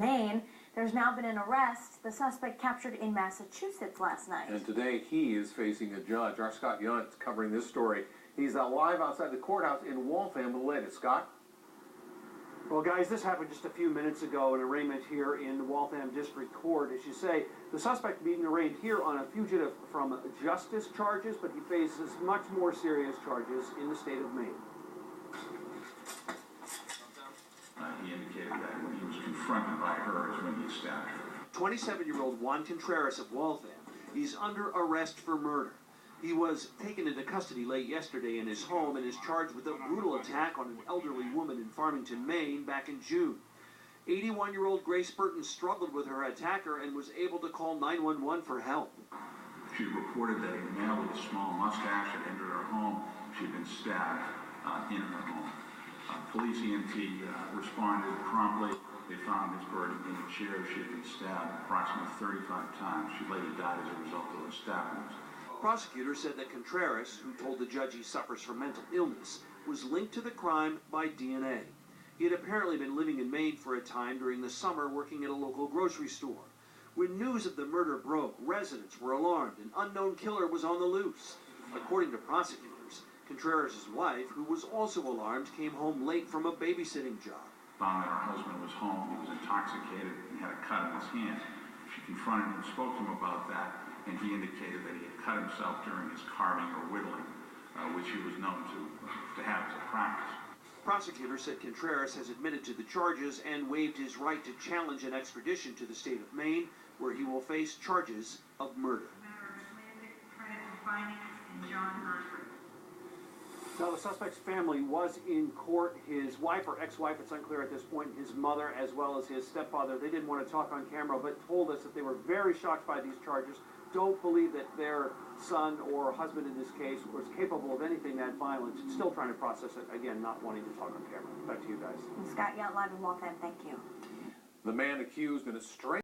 Maine. There's now been an arrest. The suspect captured in Massachusetts last night. And today he is facing a judge. Our Scott Yunt's covering this story. He's live outside the courthouse in Waltham with the latest. Scott? Well, guys, this happened just a few minutes ago, an arraignment here in the Waltham District Court. As you say, the suspect being arraigned here on a fugitive from justice charges, but he faces much more serious charges in the state of Maine. He indicated that when he was confronted by her is when he stabbed her. 27-year-old Juan Contreras of Waltham is under arrest for murder. He was taken into custody late yesterday in his home and is charged with a brutal attack on an elderly woman in Farmington, Maine, back in June. 81-year-old Grace Burton struggled with her attacker and was able to call 911 for help. She reported that a male with a small mustache had entered her home. She'd been stabbed in her home. Police EMT responded promptly. They found Ms. Burton in a chair. She had been stabbed approximately 35 times. She later died as a result of the stab wounds. Prosecutors said that Contreras, who told the judge he suffers from mental illness, was linked to the crime by DNA. He had apparently been living in Maine for a time during the summer, working at a local grocery store. When news of the murder broke, residents were alarmed. An unknown killer was on the loose. According to prosecutors, Contreras' wife, who was also alarmed, came home late from a babysitting job. Found that her husband was home. He was intoxicated and had a cut in his hand. She confronted him and spoke to him about that, and he indicated that he had cut himself during his carving or whittling, which he was known to have as a practice. Prosecutors said Contreras has admitted to the charges and waived his right to challenge an extradition to the state of Maine, where he will face charges of murder. Now, the suspect's family was in court. His wife or ex-wife, it's unclear at this point, his mother as well as his stepfather, they didn't want to talk on camera, but told us that they were very shocked by these charges, don't believe that their son or husband in this case was capable of anything that violent. Still trying to process it, again, not wanting to talk on camera. Back to you guys. Scott Yunt live in Waltham, thank you. The man accused in a strange